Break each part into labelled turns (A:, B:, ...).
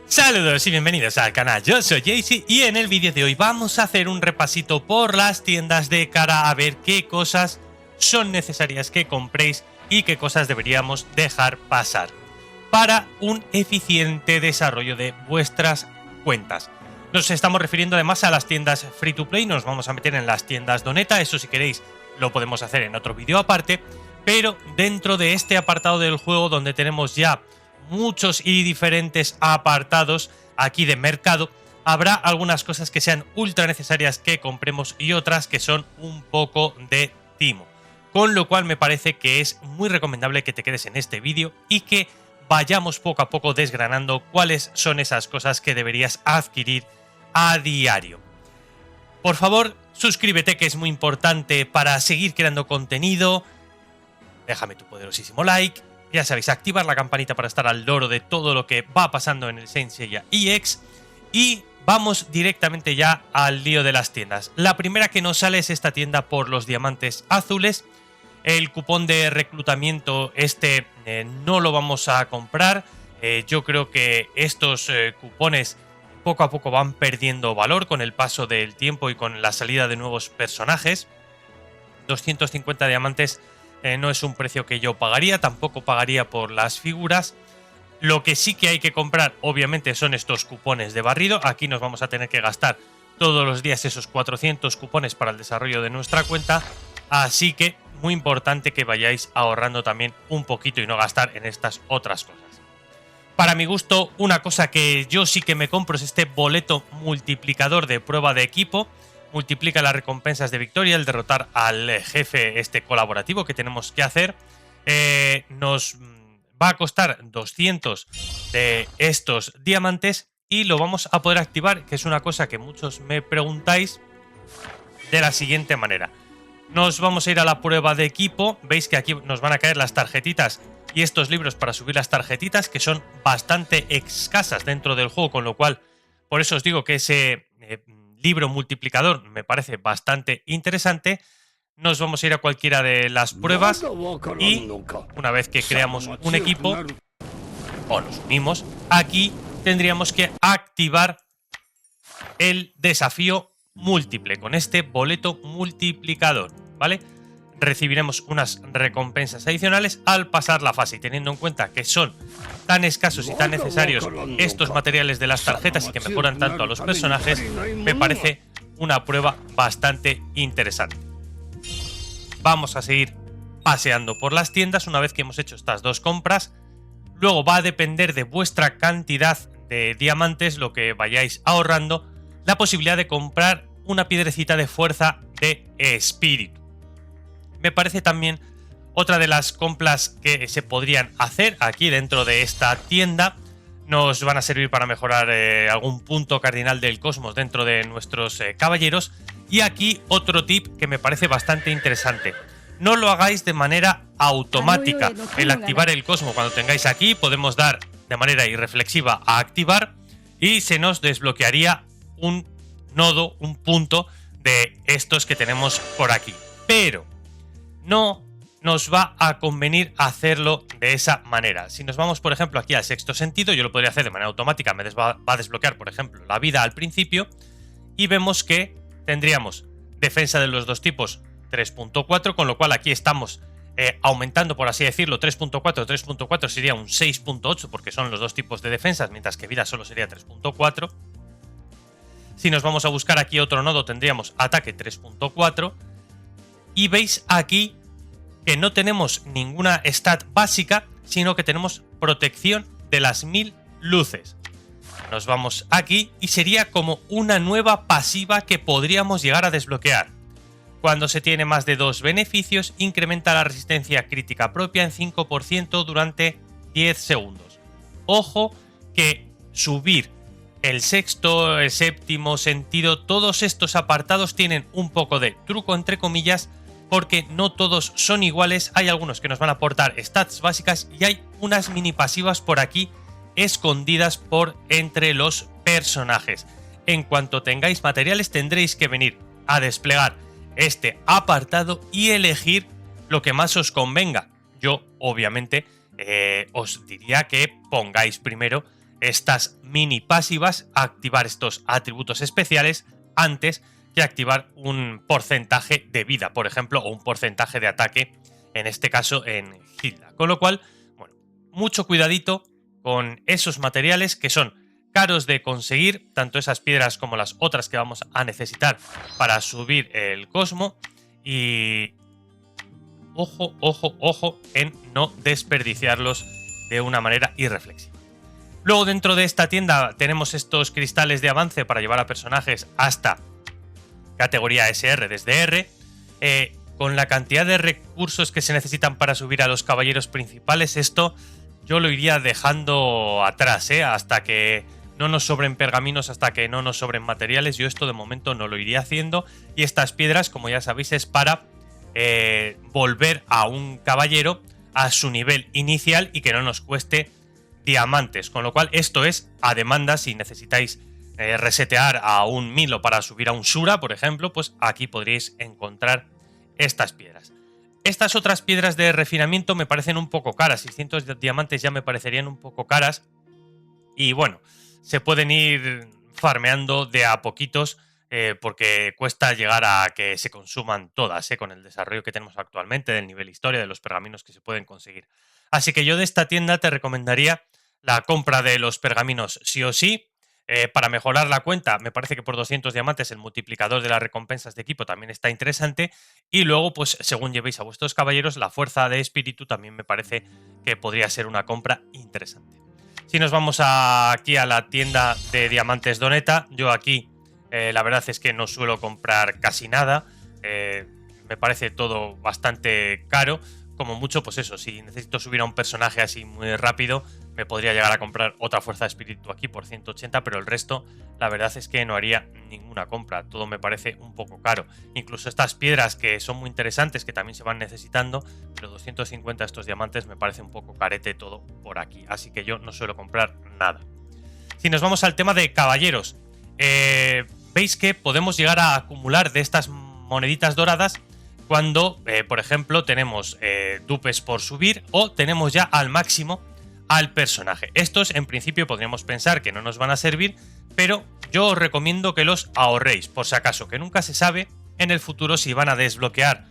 A: Saludos y bienvenidos al canal, yo soy Jaycee y en el vídeo de hoy vamos a hacer un repasito por las tiendas de cara a ver qué cosas son necesarias que compréis y qué cosas deberíamos dejar pasar para un eficiente desarrollo de vuestras cuentas. Nos estamos refiriendo además a las tiendas free to play, nos vamos a meter en las tiendas Doneta, eso si queréis lo podemos hacer en otro vídeo aparte, pero dentro de este apartado del juego donde tenemos ya muchos y diferentes apartados aquí de mercado, habrá algunas cosas que sean ultra necesarias que compremos y otras que son un poco de timo. Con lo cual me parece que es muy recomendable que te quedes en este vídeo y que vayamos poco a poco desgranando cuáles son esas cosas que deberías adquirir a diario. Por favor, suscríbete, que es muy importante para seguir creando contenido. Déjame tu poderosísimo like. Ya sabéis, activar la campanita para estar al loro de todo lo que va pasando en el Saint Seiya EX. Y vamos directamente ya al lío de las tiendas. La primera que nos sale es esta tienda por los diamantes azules. El cupón de reclutamiento no lo vamos a comprar. Yo creo que estos cupones poco a poco van perdiendo valor con el paso del tiempo y con la salida de nuevos personajes. 250 diamantes no es un precio que yo pagaría, tampoco pagaría por las figuras. Lo que sí que hay que comprar, obviamente, son estos cupones de barrido. Aquí nos vamos a tener que gastar todos los días esos 400 cupones para el desarrollo de nuestra cuenta. Así que muy importante que vayáis ahorrando también un poquito y no gastar en estas otras cosas. Para mi gusto, una cosa que yo sí que me compro es este boleto multiplicador de prueba de equipo. Multiplica las recompensas de victoria, el derrotar al jefe colaborativo que tenemos que hacer. Nos va a costar 200 de estos diamantes y lo vamos a poder activar, que es una cosa que muchos me preguntáis, de la siguiente manera. Nos vamos a ir a la prueba de equipo. Veis que aquí nos van a caer las tarjetitas y estos libros para subir las tarjetitas, que son bastante escasas dentro del juego, con lo cual, por eso os digo que ese libro multiplicador me parece bastante interesante. Nos vamos a ir a cualquiera de las pruebas y una vez que creamos un equipo o nos unimos, aquí tendríamos que activar el desafío múltiple con este boleto multiplicador, ¿vale? Recibiremos unas recompensas adicionales al pasar la fase, y teniendo en cuenta que son tan escasos y tan necesarios estos materiales de las tarjetas y que mejoran tanto a los personajes, me parece una prueba bastante interesante. Vamos a seguir paseando por las tiendas una vez que hemos hecho estas dos compras. Luego va a depender de vuestra cantidad de diamantes, lo que vayáis ahorrando, la posibilidad de comprar una piedrecita de fuerza de espíritu. Me parece también otra de las compras que se podrían hacer aquí dentro de esta tienda. Nos van a servir para mejorar algún punto cardinal del cosmos dentro de nuestros caballeros. Y aquí otro tip que me parece bastante interesante. No lo hagáis de manera automática. El activar el cosmos, cuando tengáis aquí, podemos dar de manera irreflexiva a activar y se nos desbloquearía un nodo, un punto de estos que tenemos por aquí. Pero no nos va a convenir hacerlo de esa manera. Si nos vamos, por ejemplo, aquí al sexto sentido, yo lo podría hacer de manera automática, va a desbloquear, por ejemplo, la vida al principio, y vemos que tendríamos defensa de los dos tipos 3.4, con lo cual aquí estamos aumentando, por así decirlo, 3.4 sería un 6.8, porque son los dos tipos de defensas, mientras que vida solo sería 3.4. Si nos vamos a buscar aquí otro nodo, tendríamos ataque 3.4. Y veis aquí que no tenemos ninguna stat básica, sino que tenemos protección de las 1000 luces. Nos vamos aquí y sería como una nueva pasiva que podríamos llegar a desbloquear. Cuando se tiene más de 2 beneficios, incrementa la resistencia crítica propia en 5% durante 10 segundos. Ojo que subir el sexto, el séptimo sentido, todos estos apartados tienen un poco de truco entre comillas, porque no todos son iguales. Hay algunos que nos van a aportar stats básicas y hay unas mini pasivas por aquí escondidas por entre los personajes. En cuanto tengáis materiales tendréis que venir a desplegar este apartado y elegir lo que más os convenga. Yo obviamente os diría que pongáis primero estas mini pasivas, activar estos atributos especiales antes que activar un porcentaje de vida, por ejemplo, o un porcentaje de ataque, en este caso en Hilda. Con lo cual, bueno, mucho cuidadito con esos materiales que son caros de conseguir, tanto esas piedras como las otras que vamos a necesitar para subir el cosmo. Y ojo, ojo, ojo en no desperdiciarlos de una manera irreflexiva. Luego dentro de esta tienda tenemos estos cristales de avance para llevar a personajes hasta categoría SR desde R. Con la cantidad de recursos que se necesitan para subir a los caballeros principales, esto yo lo iría dejando atrás, hasta que no nos sobren pergaminos, hasta que no nos sobren materiales. Yo esto de momento no lo iría haciendo. Y estas piedras, como ya sabéis, es para volver a un caballero a su nivel inicial y que no nos cueste diamantes, con lo cual esto es a demanda. Si necesitáis resetear a un Milo para subir a un Shura, por ejemplo, pues aquí podréis encontrar estas piedras. Estas otras piedras de refinamiento me parecen un poco caras, 600 diamantes ya me parecerían un poco caras, y bueno, se pueden ir farmeando de a poquitos porque cuesta llegar a que se consuman todas, con el desarrollo que tenemos actualmente del nivel historia, de los pergaminos que se pueden conseguir. Así que yo de esta tienda te recomendaría la compra de los pergaminos sí o sí. Para mejorar la cuenta, me parece que por 200 diamantes el multiplicador de las recompensas de equipo también está interesante. Y luego, pues según llevéis a vuestros caballeros, la fuerza de espíritu también me parece que podría ser una compra interesante. Si nos vamos aquí a la tienda de diamantes Doneta, yo aquí la verdad es que no suelo comprar casi nada. Me parece todo bastante caro. Como mucho, pues eso, si necesito subir a un personaje así muy rápido, me podría llegar a comprar otra fuerza de espíritu aquí por 180, pero el resto, la verdad es que no haría ninguna compra. Todo me parece un poco caro. Incluso estas piedras que son muy interesantes, que también se van necesitando, pero 250 estos diamantes me parece un poco carete todo por aquí. Así que yo no suelo comprar nada. Si nos vamos al tema de caballeros, veis que podemos llegar a acumular de estas moneditas doradas cuando, por ejemplo, tenemos dupes por subir o tenemos ya al máximo al personaje. Estos, en principio, podríamos pensar que no nos van a servir, pero yo os recomiendo que los ahorréis, por si acaso, que nunca se sabe en el futuro si van a desbloquear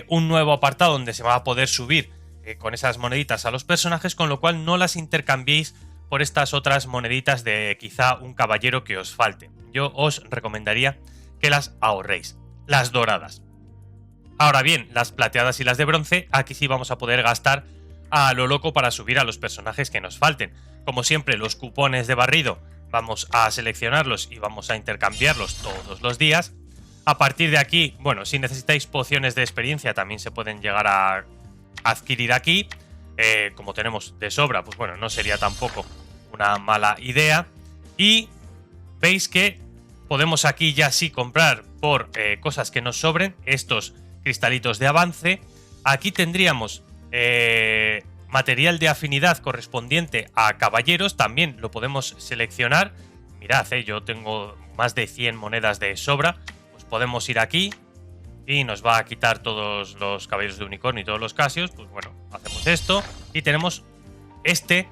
A: un nuevo apartado donde se va a poder subir con esas moneditas a los personajes, con lo cual no las intercambiéis por estas otras moneditas de quizá un caballero que os falte. Yo os recomendaría que las ahorréis, las doradas. Ahora bien, las plateadas y las de bronce, aquí sí vamos a poder gastar a lo loco para subir a los personajes que nos falten. Como siempre, los cupones de barrido vamos a seleccionarlos y vamos a intercambiarlos todos los días. A partir de aquí, bueno, si necesitáis pociones de experiencia también se pueden llegar a adquirir aquí. Como tenemos de sobra, pues bueno, no sería tampoco una mala idea. Y veis que podemos aquí ya sí comprar por cosas que nos sobren estos cristalitos de avance. Aquí tendríamos material de afinidad correspondiente a caballeros, también lo podemos seleccionar. Mirad, yo tengo más de 100 monedas de sobra, pues podemos ir aquí y nos va a quitar todos los caballeros de unicornio y todos los casios. Pues bueno, hacemos esto y tenemos este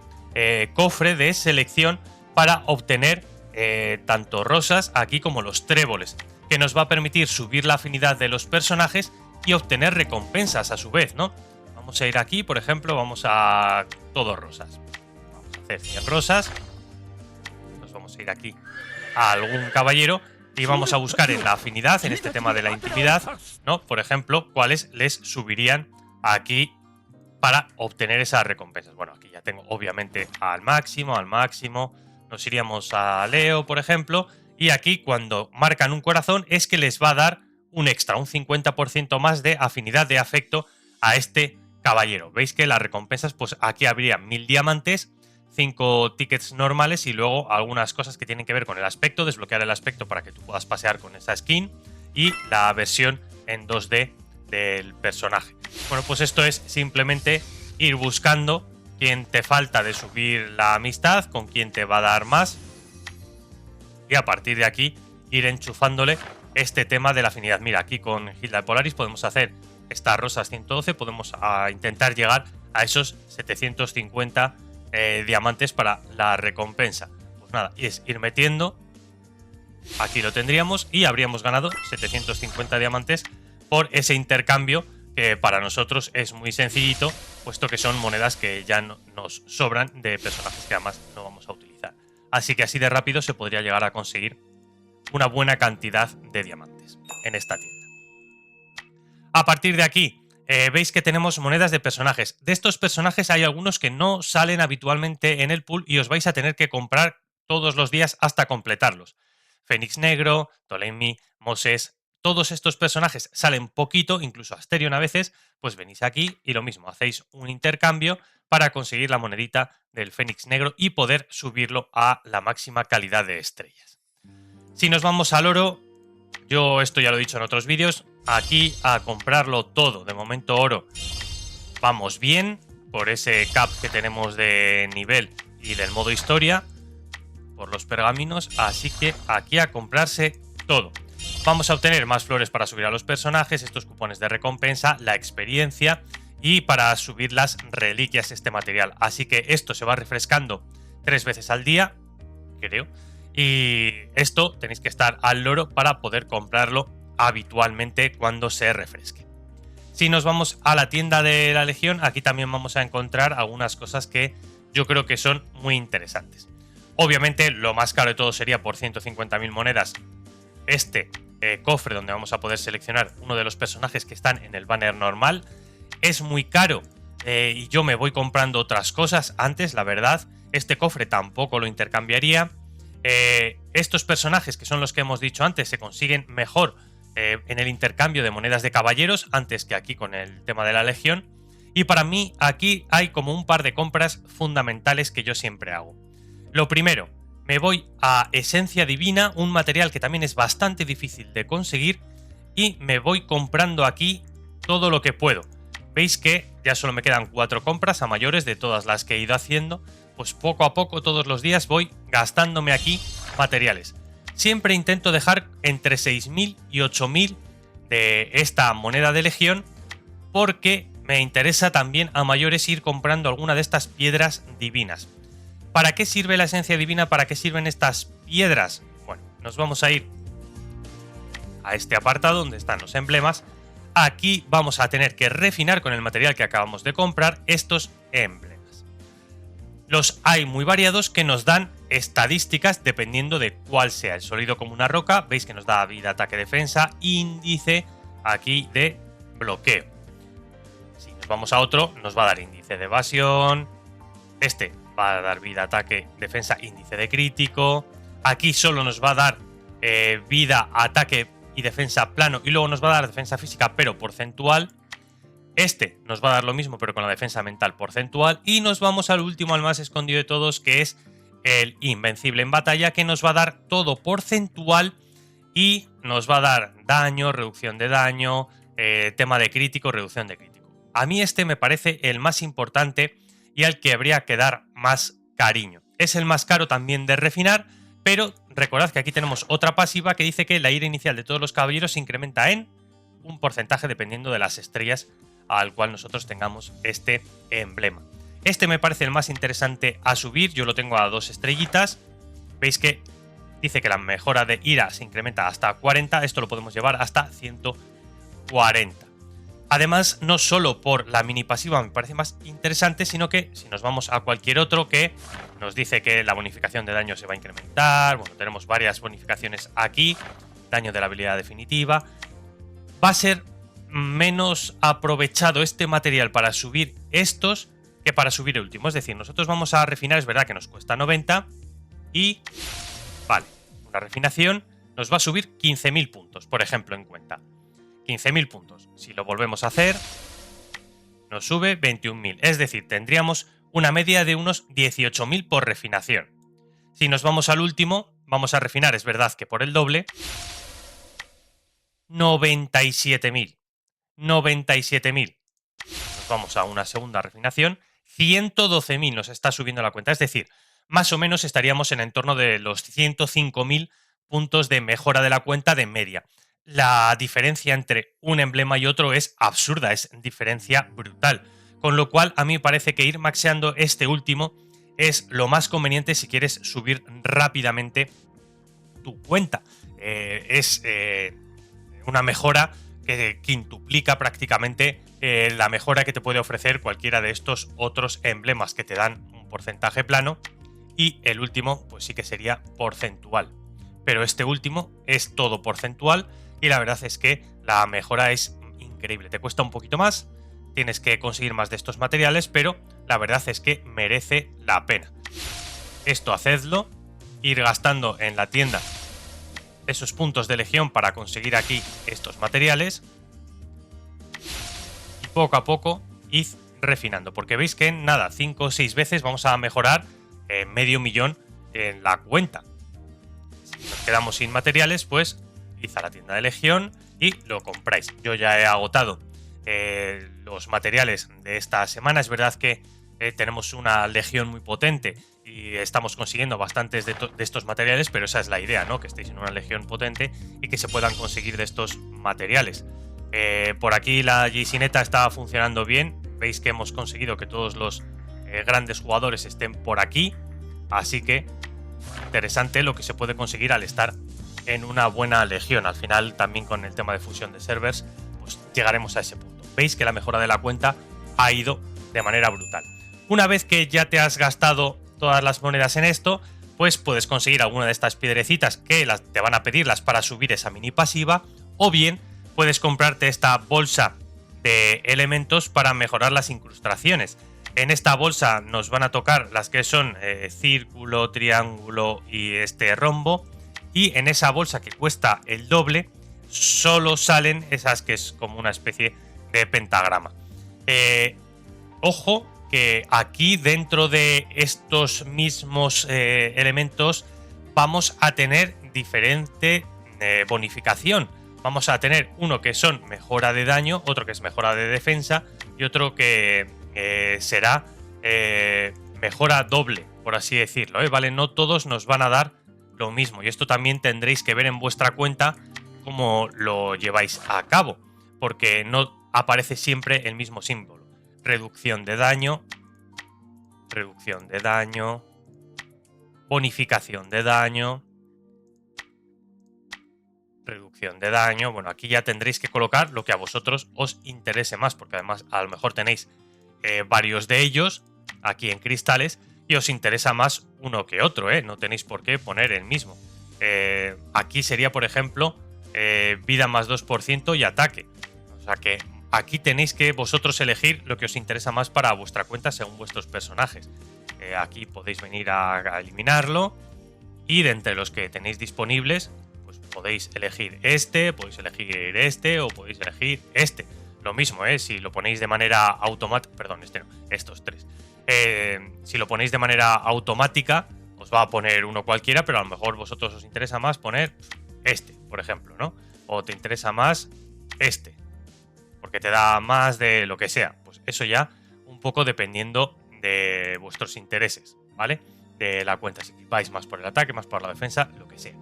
A: cofre de selección para obtener tanto rosas aquí como los tréboles, que nos va a permitir subir la afinidad de los personajes y obtener recompensas a su vez, ¿no? Vamos a ir aquí, por ejemplo, vamos a todo rosas. Vamos a hacer 100 rosas. Nos vamos a ir aquí a algún caballero y vamos a buscar en la afinidad, en este tema de la intimidad, ¿no? Por ejemplo, cuáles les subirían aquí para obtener esas recompensas. Bueno, aquí ya tengo obviamente al máximo. Nos iríamos a Leo, por ejemplo, y aquí cuando marcan un corazón es que les va a dar un extra, un 50% más de afinidad de afecto a este caballero. Veis que las recompensas, pues aquí habría 1000 diamantes, 5 tickets normales y luego algunas cosas que tienen que ver con el aspecto, desbloquear el aspecto para que tú puedas pasear con esa skin y la versión en 2D del personaje. Bueno, pues esto es simplemente ir buscando quién te falta de subir la amistad, con quién te va a dar más y a partir de aquí ir enchufándole este tema de la afinidad. Mira, aquí con Hilda de Polaris podemos hacer estas rosas 112, podemos intentar llegar a esos 750 diamantes para la recompensa. Pues nada, y es ir metiendo, aquí lo tendríamos y habríamos ganado 750 diamantes por ese intercambio, que para nosotros es muy sencillito, puesto que son monedas que ya nos sobran de personajes que además no vamos a utilizar. Así que así de rápido se podría llegar a conseguir una buena cantidad de diamantes en esta tienda. A partir de aquí, veis que tenemos monedas de personajes. De estos personajes hay algunos que no salen habitualmente en el pool y os vais a tener que comprar todos los días hasta completarlos. Fénix Negro, Ptolemy, Moses, todos estos personajes salen poquito, incluso Asterion a veces, pues venís aquí y lo mismo, hacéis un intercambio para conseguir la monedita del Fénix Negro y poder subirlo a la máxima calidad de estrellas. Si nos vamos al oro, yo esto ya lo he dicho en otros vídeos, aquí a comprarlo todo. De momento oro vamos bien por ese cap que tenemos de nivel y del modo historia, por los pergaminos, así que aquí a comprarse todo. Vamos a obtener más flores para subir a los personajes, estos cupones de recompensa, la experiencia y para subir las reliquias, este material. Así que esto se va refrescando 3 veces al día, creo. Y esto tenéis que estar al loro para poder comprarlo habitualmente cuando se refresque. Si nos vamos a la tienda de la Legión, aquí también vamos a encontrar algunas cosas que yo creo que son muy interesantes. Obviamente lo más caro de todo sería por 150.000 monedas este cofre donde vamos a poder seleccionar uno de los personajes que están en el banner normal. Es muy caro y yo me voy comprando otras cosas antes, la verdad. Este cofre tampoco lo intercambiaría. Estos personajes, que son los que hemos dicho antes, se consiguen mejor en el intercambio de monedas de caballeros antes que aquí con el tema de la Legión. Y para mí aquí hay como un par de compras fundamentales que yo siempre hago. Lo primero, me voy a Esencia Divina, un material que también es bastante difícil de conseguir, y me voy comprando aquí todo lo que puedo. Veis que ya solo me quedan 4 compras a mayores de todas las que he ido haciendo, pues poco a poco todos los días voy gastándome aquí materiales. Siempre intento dejar entre 6.000 y 8.000 de esta moneda de Legión, porque me interesa también a mayores ir comprando alguna de estas piedras divinas. ¿Para qué sirve la esencia divina? ¿Para qué sirven estas piedras? Bueno, nos vamos a ir a este apartado donde están los emblemas. Aquí vamos a tener que refinar con el material que acabamos de comprar estos emblemas. Los hay muy variados que nos dan estadísticas dependiendo de cuál sea. El sólido como una roca, veis que nos da vida, ataque, defensa, índice aquí de bloqueo. Si nos vamos a otro, nos va a dar índice de evasión. Este va a dar vida, ataque, defensa, índice de crítico. Aquí solo nos va a dar vida, ataque y defensa plano, y luego nos va a dar defensa física pero porcentual. Este nos va a dar lo mismo pero con la defensa mental porcentual. Y nos vamos al último, al más escondido de todos, que es el invencible en batalla, que nos va a dar todo porcentual y nos va a dar daño, reducción de daño, tema de crítico, reducción de crítico. A mí este me parece el más importante y al que habría que dar más cariño. Es el más caro también de refinar, pero recordad que aquí tenemos otra pasiva que dice que la ira inicial de todos los caballeros se incrementa en un porcentaje dependiendo de las estrellas al cual nosotros tengamos este emblema. Este me parece el más interesante a subir, yo lo tengo a 2 estrellitas. Veis que dice que la mejora de ira se incrementa hasta 40, esto lo podemos llevar hasta 140. Además, no solo por la mini pasiva me parece más interesante, sino que si nos vamos a cualquier otro que nos dice que la bonificación de daño se va a incrementar, bueno, tenemos varias bonificaciones aquí, daño de la habilidad definitiva, va a ser menos aprovechado este material para subir estos que para subir el último. Es decir, nosotros vamos a refinar, es verdad que nos cuesta 90 y, vale, una refinación nos va a subir 15.000 puntos, por ejemplo, en cuenta. 15.000 puntos. Si lo volvemos a hacer, nos sube 21.000. Es decir, tendríamos una media de unos 18.000 por refinación. Si nos vamos al último, vamos a refinar, es verdad que por el doble, 97.000. 97.000. Nos vamos a una segunda refinación, 112.000 nos está subiendo la cuenta. Es decir, más o menos estaríamos en torno de los 105.000 puntos de mejora de la cuenta de media. La diferencia entre un emblema y otro es absurda, es diferencia brutal. Con lo cual, a mí me parece que ir maxeando este último es lo más conveniente si quieres subir rápidamente tu cuenta. Es una mejora que quintuplica prácticamente la mejora que te puede ofrecer cualquiera de estos otros emblemas que te dan un porcentaje plano, y el último pues sí que sería porcentual, pero este último es todo porcentual y la verdad es que la mejora es increíble. Te cuesta un poquito más, tienes que conseguir más de estos materiales, pero la verdad es que merece la pena. Esto hacedlo, ir gastando en la tienda esos puntos de legión para conseguir aquí estos materiales y poco a poco id refinando, porque veis que en nada, 5 o 6 veces vamos a mejorar medio millón en la cuenta. Si nos quedamos sin materiales, pues id a la tienda de legión y lo compráis. Yo ya he agotado los materiales de esta semana. Es verdad que tenemos una legión muy potente y estamos consiguiendo bastantes de estos materiales, pero esa es la idea, ¿no? Que estéis en una legión potente y que se puedan conseguir de estos materiales. Por aquí la Jacineta está funcionando bien. Veis que hemos conseguido que todos los grandes jugadores estén por aquí, así que interesante lo que se puede conseguir al estar en una buena legión. Al final también con el tema de fusión de servers pues llegaremos a ese punto. Veis que la mejora de la cuenta ha ido de manera brutal. Una vez que ya te has gastado todas las monedas en esto, pues puedes conseguir alguna de estas piedrecitas que te van a pedirlas para subir esa mini pasiva, o bien puedes comprarte esta bolsa de elementos para mejorar las incrustaciones. En esta bolsa nos van a tocar las que son círculo, triángulo y este rombo, y en esa bolsa que cuesta el doble solo salen esas que es como una especie de pentagrama. Ojo que aquí dentro de estos mismos elementos vamos a tener diferente bonificación. Vamos a tener uno que son mejora de daño, otro que es mejora de defensa y otro que será mejora doble, por así decirlo, ¿vale? No todos nos van a dar lo mismo, y esto también tendréis que ver en vuestra cuenta cómo lo lleváis a cabo, porque no aparece siempre el mismo símbolo. Reducción de daño, bonificación de daño, reducción de daño. Bueno, aquí ya tendréis que colocar lo que a vosotros os interese más, porque además a lo mejor tenéis varios de ellos aquí en cristales y os interesa más uno que otro, no tenéis por qué poner el mismo. Aquí sería, por ejemplo, vida más 2% y ataque. O sea que aquí tenéis que vosotros elegir lo que os interesa más para vuestra cuenta según vuestros personajes. Aquí podéis venir a eliminarlo y de entre los que tenéis disponibles pues podéis elegir podéis elegir este o podéis elegir este. Lo mismo, si lo ponéis de manera automática, perdón, estos tres. Si lo ponéis de manera automática, os va a poner uno cualquiera, pero a lo mejor vosotros os interesa más poner este, por ejemplo, ¿no? O te interesa más este, porque te da más de lo que sea. Pues eso ya un poco dependiendo de vuestros intereses, ¿vale? De la cuenta, si vais más por el ataque, más por la defensa, lo que sea.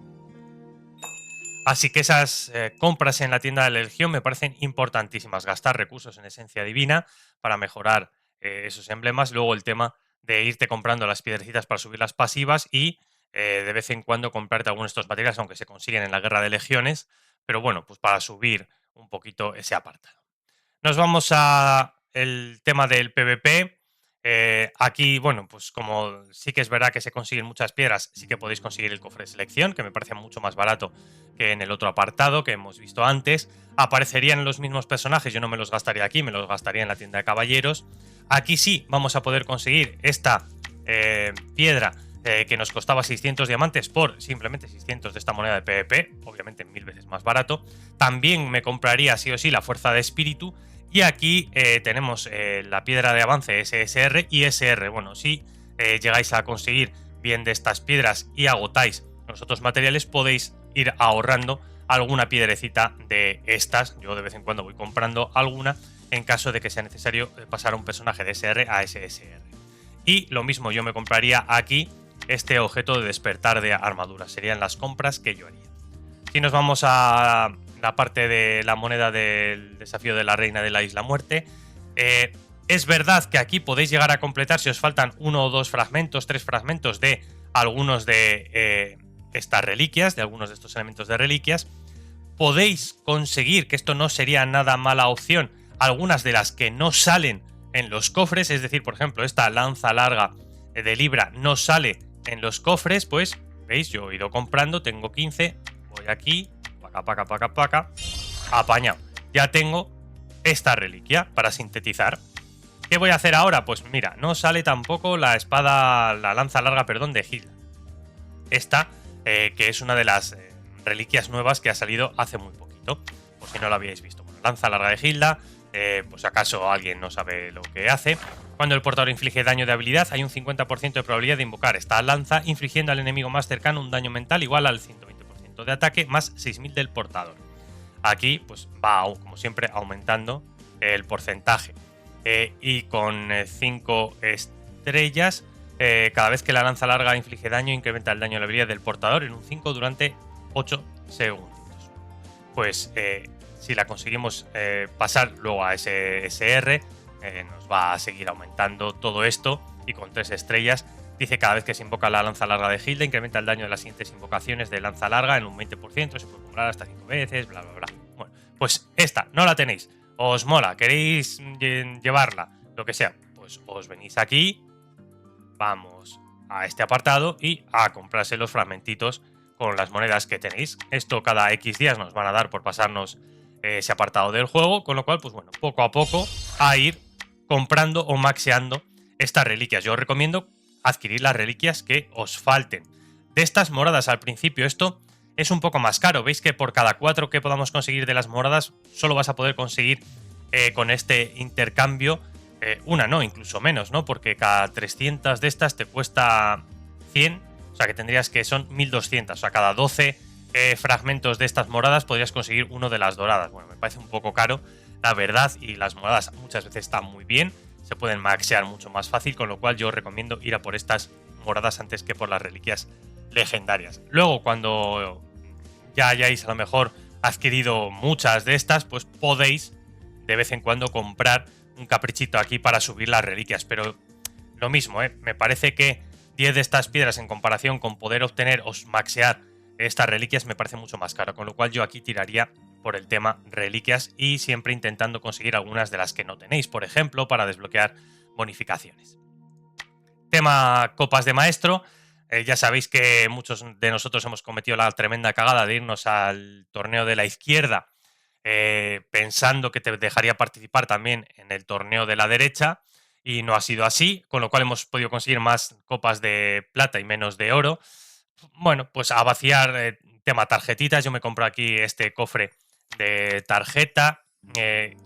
A: Así que esas compras en la tienda de la Legión me parecen importantísimas. Gastar recursos en esencia divina para mejorar esos emblemas. Luego el tema de irte comprando las piedrecitas para subir las pasivas y de vez en cuando comprarte algunos de estos materiales, aunque se consiguen en la guerra de legiones. Pero bueno, pues para subir un poquito ese apartado. Nos vamos a el tema del PvP. Aquí, bueno, pues como sí que es verdad que se consiguen muchas piedras, sí que podéis conseguir el cofre de selección, que me parece mucho más barato que en el otro apartado que hemos visto antes. Aparecerían los mismos personajes, yo no me los gastaría aquí, me los gastaría en la tienda de caballeros. Aquí sí vamos a poder conseguir esta piedra que nos costaba 600 diamantes por simplemente 600 de esta moneda de PvP, obviamente 1000 veces más barato. También me compraría sí o sí la fuerza de espíritu. Y aquí tenemos la piedra de avance SSR y SR. Bueno, si llegáis a conseguir bien de estas piedras y agotáis los otros materiales, podéis ir ahorrando alguna piedrecita de estas. Yo de vez en cuando voy comprando alguna en caso de que sea necesario pasar un personaje de SR a SSR. Y lo mismo yo me compraría aquí este objeto de despertar de armadura. Serían las compras que yo haría. Si nos vamos a la parte de la moneda del desafío de la reina de la isla muerte, Es verdad que aquí podéis llegar a completar, si os faltan 1 o 2 fragmentos, 3 fragmentos de algunos de estas reliquias, de algunos de estos elementos de reliquias. Podéis conseguir, que esto no sería nada mala opción, algunas de las que no salen en los cofres, es decir, por ejemplo, esta lanza larga de Libra no sale en los cofres, pues, veis, yo he ido comprando, tengo 15, voy aquí, paca, apañado. Ya tengo esta reliquia para sintetizar. ¿Qué voy a hacer ahora? Pues mira, no sale tampoco la lanza larga, perdón, de Hilda. Esta, que es una de las reliquias nuevas que ha salido hace muy poquito, por si no lo habíais visto. Bueno, lanza larga de Hilda, pues acaso alguien no sabe lo que hace. Cuando el portador inflige daño de habilidad, hay un 50% de probabilidad de invocar esta lanza, infligiendo al enemigo más cercano un daño mental igual al 120% de ataque, más 6000 del portador. Aquí, pues va, como siempre, aumentando el porcentaje. Y con 5 estrellas, cada vez que la lanza larga inflige daño, incrementa el daño de la habilidad del portador en un 5 durante 8 segundos. Pues si la conseguimos pasar luego a ese SR, nos va a seguir aumentando todo esto. Y con 3 estrellas, dice cada vez que se invoca la lanza larga de Hilda, incrementa el daño de las siguientes invocaciones de lanza larga en un 20%, se puede acumular hasta 5 veces, bla, bla, bla. Bueno, pues esta no la tenéis. ¿Os mola? ¿Queréis llevarla? Lo que sea. Pues os venís aquí, vamos a este apartado y a comprarse los fragmentitos con las monedas que tenéis. Esto cada X días nos van a dar por pasarnos ese apartado del juego, con lo cual, pues bueno, poco a poco a ir comprando o maxeando estas reliquias. Yo os recomiendo adquirir las reliquias que os falten. De estas moradas al principio, esto es un poco más caro. Veis que por cada 4 que podamos conseguir de las moradas, solo vas a poder conseguir con este intercambio una, no, incluso menos, ¿no? Porque cada 300 de estas te cuesta 100, o sea que tendrías que son 1200, o sea, cada 12 fragmentos de estas moradas podrías conseguir uno de las doradas. Bueno, me parece un poco caro, la verdad, y las moradas muchas veces están muy bien, se pueden maxear mucho más fácil, con lo cual yo os recomiendo ir a por estas moradas antes que por las reliquias legendarias. Luego, cuando ya hayáis a lo mejor adquirido muchas de estas, pues podéis de vez en cuando comprar un caprichito aquí para subir las reliquias, pero lo mismo, me parece que 10 de estas piedras en comparación con poder obtener o maxear estas reliquias me parece mucho más caro, con lo cual yo aquí tiraría por el tema reliquias y siempre intentando conseguir algunas de las que no tenéis, por ejemplo, para desbloquear bonificaciones. Tema copas de maestro. Ya sabéis que muchos de nosotros hemos cometido la tremenda cagada de irnos al torneo de la izquierda pensando que te dejaría participar también en el torneo de la derecha y no ha sido así, con lo cual hemos podido conseguir más copas de plata y menos de oro. Bueno, pues a vaciar tema tarjetitas. Yo me compro aquí este cofre de tarjeta.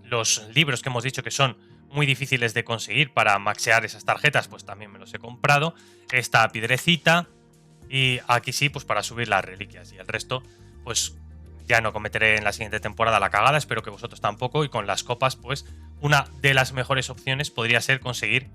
A: Los libros que hemos dicho que son muy difíciles de conseguir para maxear esas tarjetas, pues también me los he comprado. Esta piedrecita. Y aquí sí, pues para subir las reliquias. Y el resto, pues ya no cometeré en la siguiente temporada la cagada. Espero que vosotros tampoco. Y con las copas, pues una de las mejores opciones podría ser conseguir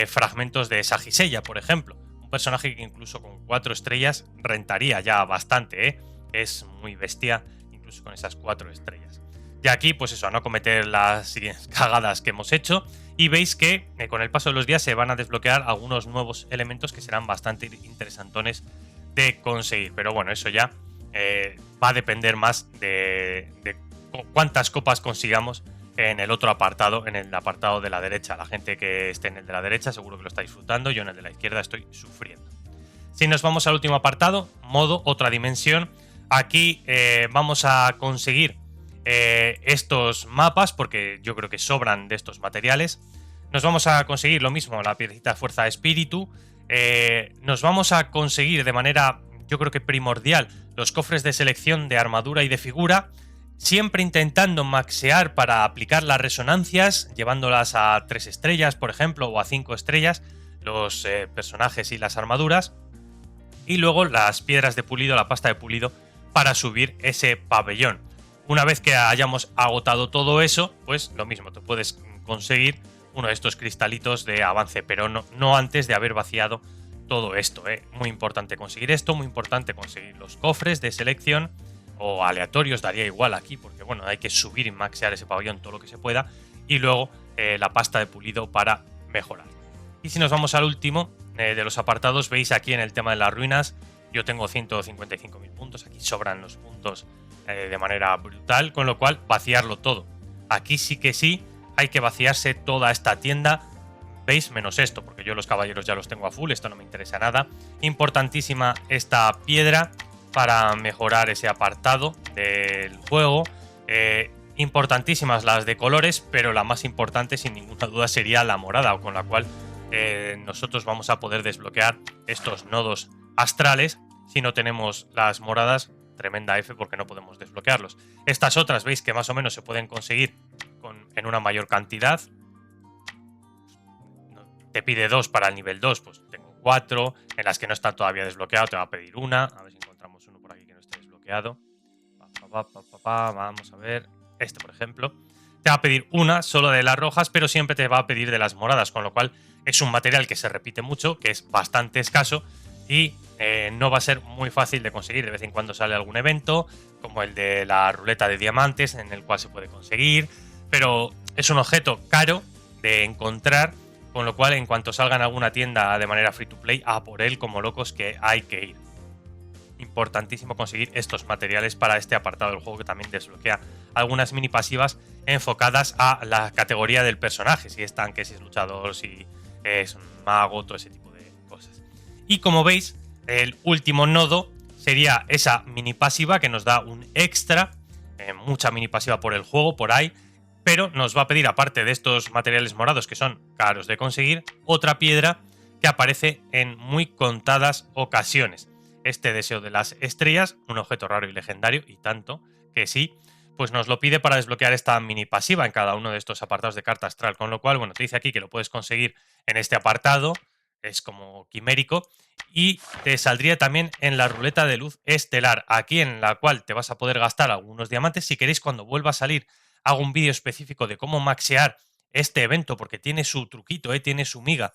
A: fragmentos de Sagisella, por ejemplo. Un personaje que incluso con 4 estrellas rentaría ya bastante, ¿eh? Es muy bestia, incluso con esas 4 estrellas. Y aquí, pues eso, a no cometer las cagadas que hemos hecho. Y veis que con el paso de los días se van a desbloquear algunos nuevos elementos que serán bastante interesantones de conseguir. Pero bueno, eso ya va a depender más de cuántas copas consigamos en el otro apartado, en el apartado de la derecha. La gente que esté en el de la derecha seguro que lo está disfrutando, yo en el de la izquierda estoy sufriendo. Si nos vamos al último apartado, modo, otra dimensión, aquí vamos a conseguir estos mapas, porque yo creo que sobran de estos materiales. Nos vamos a conseguir lo mismo, la piedrecita fuerza de espíritu. Nos vamos a conseguir de manera, yo creo que primordial, los cofres de selección de armadura y de figura, siempre intentando maxear para aplicar las resonancias, llevándolas a 3 estrellas, por ejemplo, o a 5 estrellas, los personajes y las armaduras. Y luego las piedras de pulido, la pasta de pulido, para subir ese pabellón. Una vez que hayamos agotado todo eso, pues lo mismo, te puedes conseguir uno de estos cristalitos de avance, pero no antes de haber vaciado todo esto. Muy importante conseguir esto, muy importante conseguir los cofres de selección o aleatorios, daría igual aquí, porque bueno, hay que subir y maxear ese pabellón todo lo que se pueda. y luego la pasta de pulido para mejorar. Y si nos vamos al último de los apartados, veis aquí en el tema de las ruinas, yo tengo 155.000 puntos, aquí sobran los puntos de manera brutal, con lo cual vaciarlo todo. Aquí sí que sí, hay que vaciarse toda esta tienda, veis, menos esto, porque yo los caballeros ya los tengo a full, esto no me interesa nada. Importantísima esta piedra para mejorar ese apartado del juego. Importantísimas las de colores, pero la más importante sin ninguna duda sería la morada, con la cual nosotros vamos a poder desbloquear estos nodos astrales. Si no tenemos las moradas, tremenda F porque no podemos desbloquearlos. Estas otras veis que más o menos se pueden conseguir en una mayor cantidad. Te pide 2 para el nivel 2, pues tengo 4. En las que no está todavía desbloqueado te va a pedir una. A ver si encontramos uno por aquí que no esté desbloqueado. Vamos a ver. Este, por ejemplo. Te va a pedir una solo de las rojas, pero siempre te va a pedir de las moradas, con lo cual es un material que se repite mucho, que es bastante escaso y no va a ser muy fácil de conseguir. De vez en cuando sale algún evento, como el de la ruleta de diamantes, en el cual se puede conseguir, pero es un objeto caro de encontrar, con lo cual en cuanto salga en alguna tienda de manera free to play, a por él como locos que hay que ir. Importantísimo conseguir estos materiales para este apartado del juego, que también desbloquea algunas mini pasivas enfocadas a la categoría del personaje, si es tanque, si es luchador, si es un mago, todo ese tipo de cosas. Y como veis, el último nodo sería esa mini pasiva que nos da un extra, mucha mini pasiva por el juego, por ahí, pero nos va a pedir, aparte de estos materiales morados que son caros de conseguir, otra piedra que aparece en muy contadas ocasiones. Este deseo de las estrellas, un objeto raro y legendario, y tanto que sí, pues nos lo pide para desbloquear esta mini pasiva en cada uno de estos apartados de carta astral, con lo cual, bueno, te dice aquí que lo puedes conseguir en este apartado, es como quimérico, y te saldría también en la ruleta de luz estelar, aquí en la cual te vas a poder gastar algunos diamantes. Si queréis, cuando vuelva a salir, hago un vídeo específico de cómo maxear este evento, porque tiene su truquito, tiene su miga,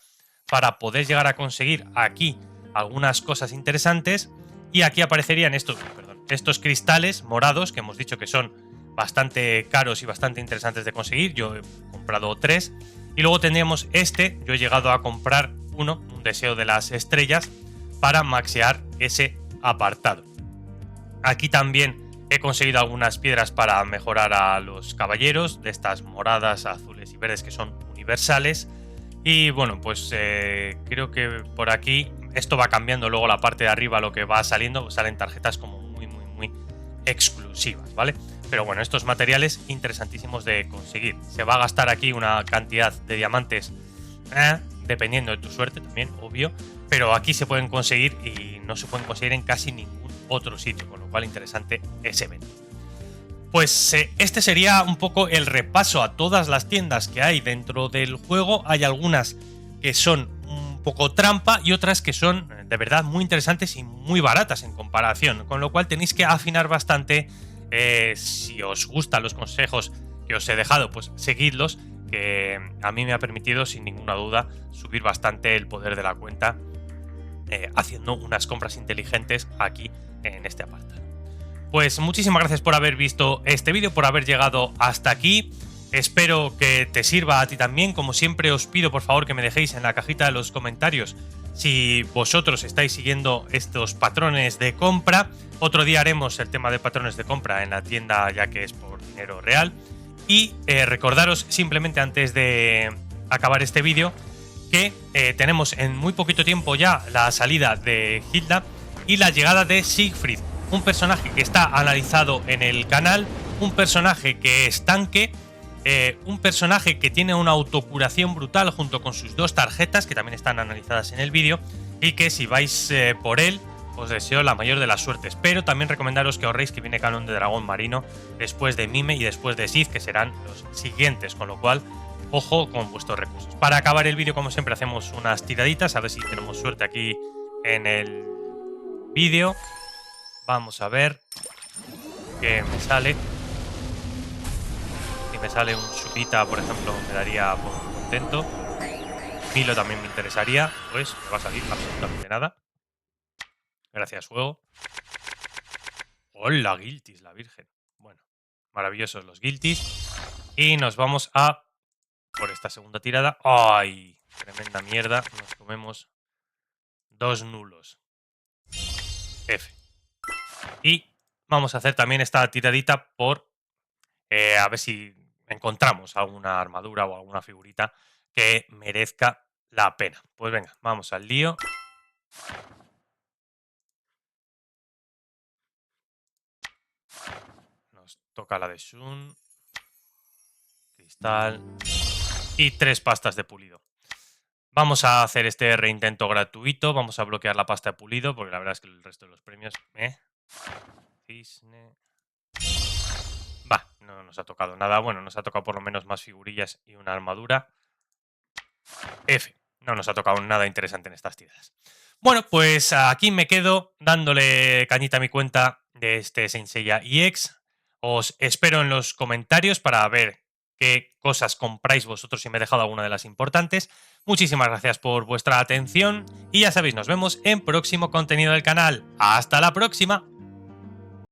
A: para poder llegar a conseguir aquí algunas cosas interesantes. Y aquí aparecerían estos cristales morados que hemos dicho que son bastante caros y bastante interesantes de conseguir. Yo he comprado 3. Y luego tendríamos yo he llegado a comprar un deseo de las estrellas, para maxear ese apartado. Aquí también he conseguido algunas piedras para mejorar a los caballeros, de estas moradas, azules y verdes que son universales. Y bueno, pues creo que por aquí esto va cambiando luego la parte de arriba, lo que va saliendo, salen tarjetas como muy exclusivas, ¿vale? Pero bueno, estos materiales interesantísimos de conseguir. Se va a gastar aquí una cantidad de diamantes, dependiendo de tu suerte también, obvio, pero aquí se pueden conseguir y no se pueden conseguir en casi ningún otro sitio, con lo cual interesante ese evento. Pues este sería un poco el repaso a todas las tiendas que hay dentro del juego. Hay algunas que son un poco trampa y otras que son de verdad muy interesantes y muy baratas en comparación, con lo cual tenéis que afinar bastante. Si os gustan los consejos que os he dejado, pues seguidlos, que a mí me ha permitido sin ninguna duda subir bastante el poder de la cuenta, haciendo unas compras inteligentes aquí en este apartado. Pues muchísimas gracias por haber visto este vídeo, por haber llegado hasta aquí. Espero que te sirva a ti también. Como siempre os pido por favor que me dejéis en la cajita de los comentarios si vosotros estáis siguiendo estos patrones de compra. Otro día haremos el tema de patrones de compra en la tienda, ya que es por dinero real. Y recordaros simplemente antes de acabar este vídeo que tenemos en muy poquito tiempo ya la salida de Hilda y la llegada de Siegfried, un personaje que está analizado en el canal, un personaje que es tanque, un personaje que tiene una autocuración brutal junto con sus 2 tarjetas que también están analizadas en el vídeo, y que si vais por él os deseo la mayor de las suertes. Pero también recomendaros que ahorréis, que viene canon de dragón marino después de Mime y después de Sith, que serán los siguientes, con lo cual ojo con vuestros recursos. Para acabar el vídeo, como siempre, hacemos unas tiraditas, a ver si tenemos suerte aquí en el vídeo. Vamos a ver qué me sale. Si me sale un Chupita, por ejemplo, me daría muy contento. Milo también me interesaría. Pues me va a salir absolutamente nada. Gracias, juego. ¡Hola, Guiltis, la Virgen! Bueno, maravillosos los Guiltis. Y nos vamos a por esta segunda tirada. ¡Ay! Tremenda mierda. Nos comemos 2 nulos. F. Y vamos a hacer también esta tiradita por a ver si encontramos alguna armadura o alguna figurita que merezca la pena. Pues venga, vamos al lío. Nos toca la de Shun. Cristal. Y 3 pastas de pulido. Vamos a hacer este reintento gratuito. Vamos a bloquear la pasta de pulido porque la verdad es que el resto de los premios... Cisne... Va, no nos ha tocado nada. Bueno, nos ha tocado por lo menos más figurillas y una armadura. F. No nos ha tocado nada interesante en estas tiradas. Bueno, pues aquí me quedo dándole cañita a mi cuenta de este Saint Seiya EX. Os espero en los comentarios para ver qué cosas compráis vosotros si me he dejado alguna de las importantes. Muchísimas gracias por vuestra atención y ya sabéis, nos vemos en próximo contenido del canal. ¡Hasta la próxima!